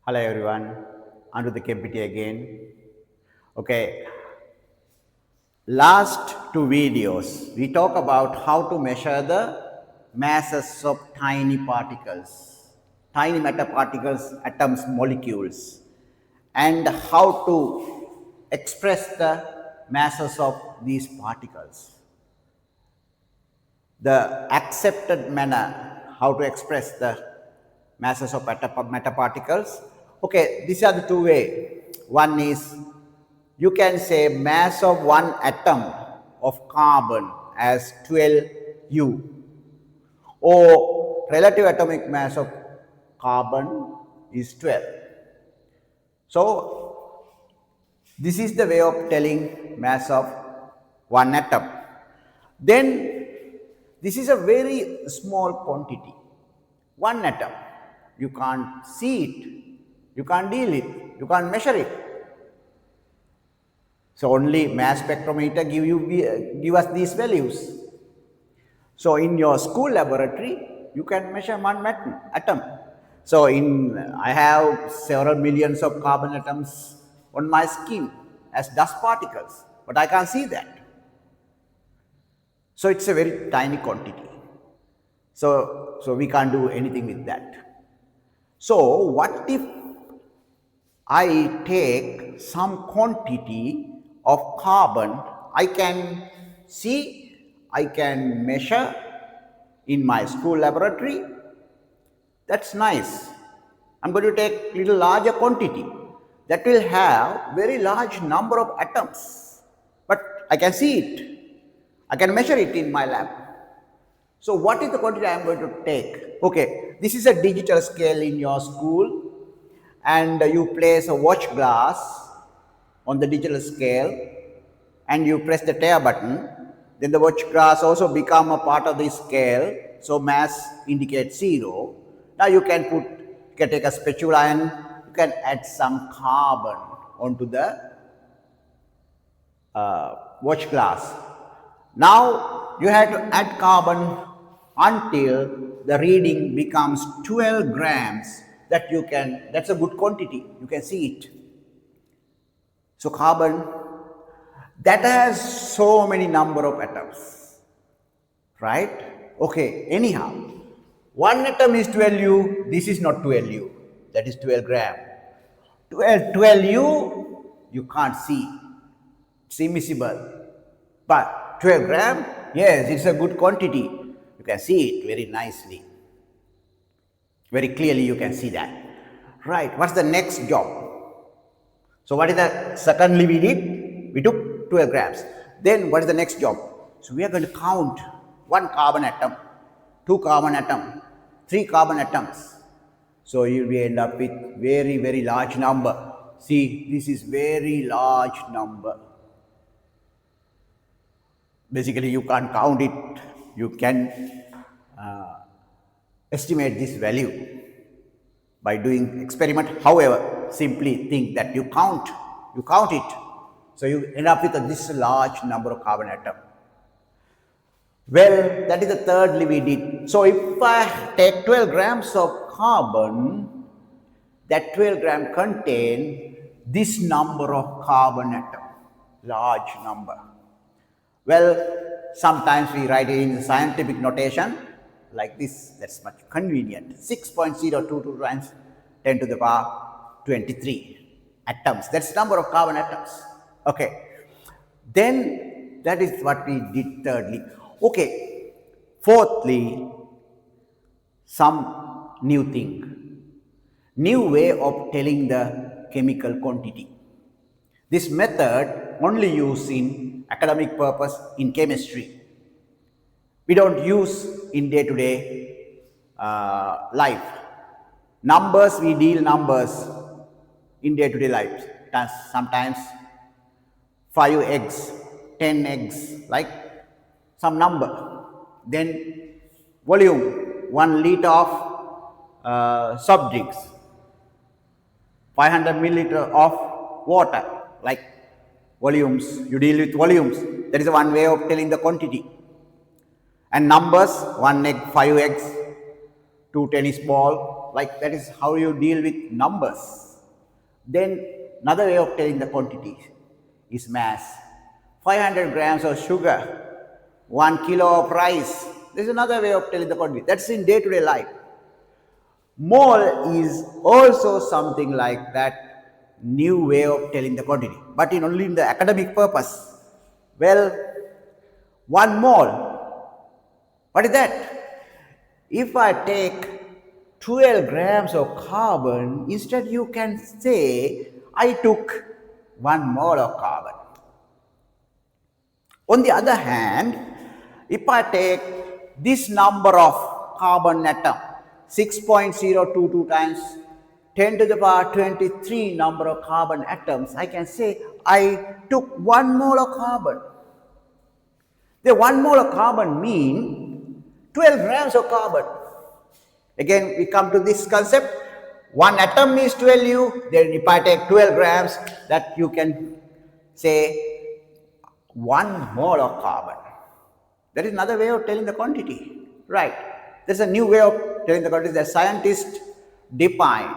Hello everyone, Anuruddha Kempitiya again. Okay, last two videos we talk about how to measure the masses of tiny particles, tiny matter particles, atoms, molecules, and how to express the masses of these particles. The accepted manner how to express the masses of matter particles. Okay, these are the two ways. One is you can say mass of one atom of carbon as 12U, or relative atomic mass of carbon is 12. So this is the way of telling mass of one atom. Then this is a very small quantity. One atom. You can't see it, you can't deal it, you can't measure it. So only mass spectrometer give us these values. So in your school laboratory, you can measure one atom. So I have several millions of carbon atoms on my skin as dust particles, but I can't see that. So it's a very tiny quantity. So we can't do anything with that. So what if I take some quantity of carbon, I can see, I can measure in my school laboratory? That's nice. I'm going to take little larger quantity that will have very large number of atoms, but I can see it, I can measure it in my lab. So what is the quantity I am going to take? Okay, this is a digital scale in your school, and you place a watch glass on the digital scale and you press the tear button. Then the watch glass also become a part of the scale, so mass indicates 0. Now you can take a spatula and you can add some carbon onto the watch glass. Now you have to add carbon until the reading becomes 12 grams. That's a good quantity, you can see it. So carbon, that has so many number of atoms, right? Okay, anyhow, one atom is 12U, this is not 12U, that is 12 gram. 12U, you can't see, it's invisible. But 12 gram, yes, it's a good quantity. You can see it very nicely. Very clearly you can see that. Right, what's the next job? So what is that? Certainly we did, we took 12 grams. Then what is the next job? So we are going to count one carbon atom, two carbon atom, three carbon atoms. So you will end up with very, very large number. See, this is very large number. Basically you can't count it, you can estimate this value by doing experiment. However, simply think that you count it. So you end up with this large number of carbon atom. Well, that is the thirdly we did. So if I take 12 grams of carbon, that 12 gram contain this number of carbon atom, large number. Well, sometimes we write it in scientific notation like this, that's much convenient. 6.022 times 10 to the power 23 atoms, that's number of carbon atoms. Okay, then that is what we did thirdly. Okay, fourthly, some new thing, new way of telling the chemical quantity. This method only used in academic purpose in chemistry. We don't use in day-to-day life. Numbers, we deal numbers in day-to-day life. Sometimes 5 eggs, 10 eggs, like some number. Then volume, 1 liter of soft drinks, 500 milliliter of water, like volumes, you deal with volumes. That is one way of telling the quantity. And numbers, 1 egg, 5 eggs, 2 tennis ball, like that is how you deal with numbers. Then another way of telling the quantity is mass. 500 grams of sugar, 1 kilo of rice. This is another way of telling the quantity. That's in day-to-day life. Mole is also something like that new way of telling the quantity, but only in the academic purpose. Well, 1 mole, what is that? If I take 12 grams of carbon, instead you can say I took 1 mole of carbon. On the other hand, if I take this number of carbon atom, 6.022 times 10 to the power 23 number of carbon atoms, I can say I took 1 mole of carbon. The 1 mole of carbon mean 12 grams of carbon. Again, we come to this concept. 1 atom is 12U, then if I take 12 grams, that you can say 1 mole of carbon. That is another way of telling the quantity, right? There's a new way of telling the quantity that scientists define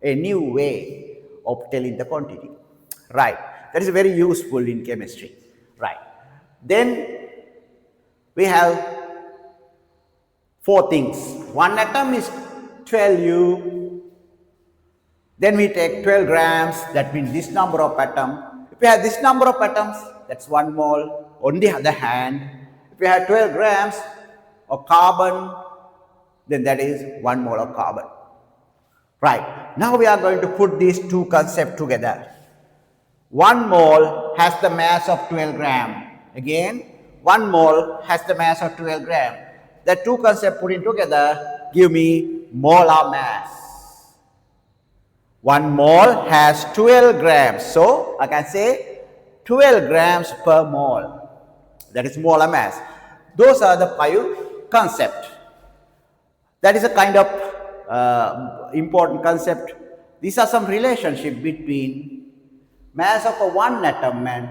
a new way of telling the quantity, right? That is very useful in chemistry, right? Then we have 4 things. 1 atom is 12U. Then we take 12 grams, that means this number of atoms. If we have this number of atoms, that's 1 mole. On the other hand, if we have 12 grams of carbon, then that is 1 mole of carbon. Right. Now we are going to put these two concepts together. 1 mole has the mass of 12 grams. Again, 1 mole has the mass of 12 grams. The two concepts put in together give me molar mass. 1 mole has 12 grams. So I can say 12 grams per mole. That is molar mass. Those are the 5 concepts. That is a kind of important concept. These are some relationship between mass of a 1 atom and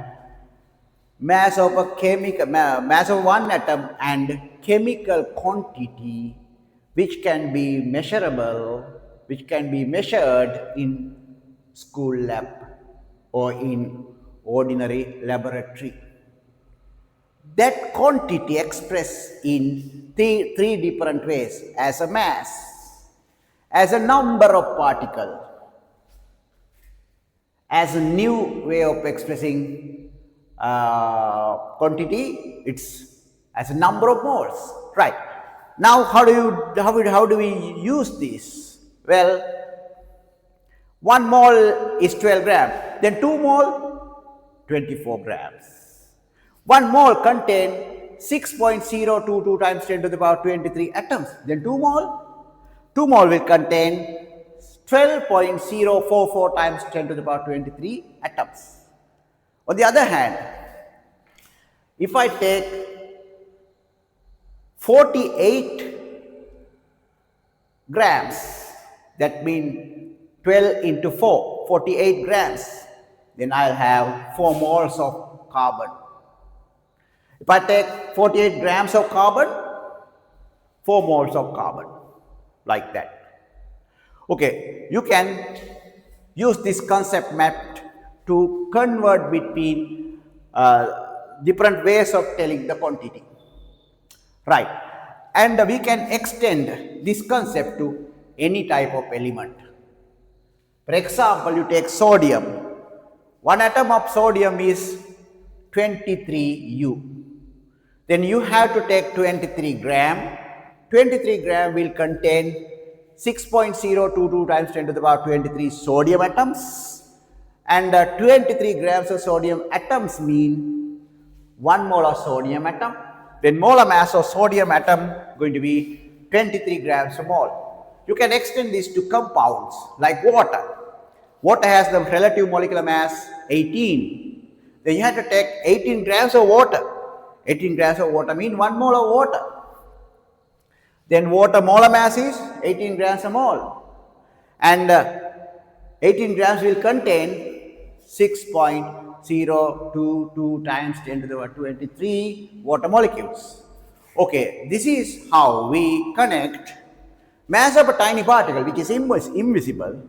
mass of 1 atom and chemical quantity which can be measurable, which can be measured in school lab or in ordinary laboratory. That quantity expressed in three different ways: as a mass, as a number of particles, as a new way of expressing quantity, it's as a number of moles, right? Now, how do we use this? Well, 1 mole is 12 grams, then 2 mole, 24 grams. 1 mole contain 6.022 times 10 to the power 23 atoms. Then 2 mole will contain 12.044 times 10 to the power 23 atoms. On the other hand, if I take 48 grams, that means 12 into 4, 48 grams, then I'll have 4 moles of carbon. If I take 48 grams of carbon, 4 moles of carbon, like that. Okay, you can use this concept map to convert between different ways of telling the quantity, right? And we can extend this concept to any type of element. For example, you take sodium. 1 atom of sodium is 23U. Then you have to take 23 gram. 23 gram will contain 6.022 times 10 to the power 23 sodium atoms. And 23 grams of sodium atoms mean 1 mole of sodium atom. Then molar mass of sodium atom going to be 23 grams per mole. You can extend this to compounds like water. Water has the relative molecular mass 18. Then you have to take 18 grams of water. 18 grams of water mean 1 mole of water. Then water molar mass is 18 grams a mole. And 18 grams will contain 6.022 times 10 to the power 23 water molecules. Okay, this is how we connect mass of a tiny particle which is invisible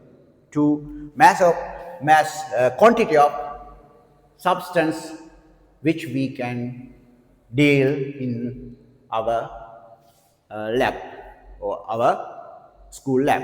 to mass of quantity of substance which we can deal in our lab or our school lab.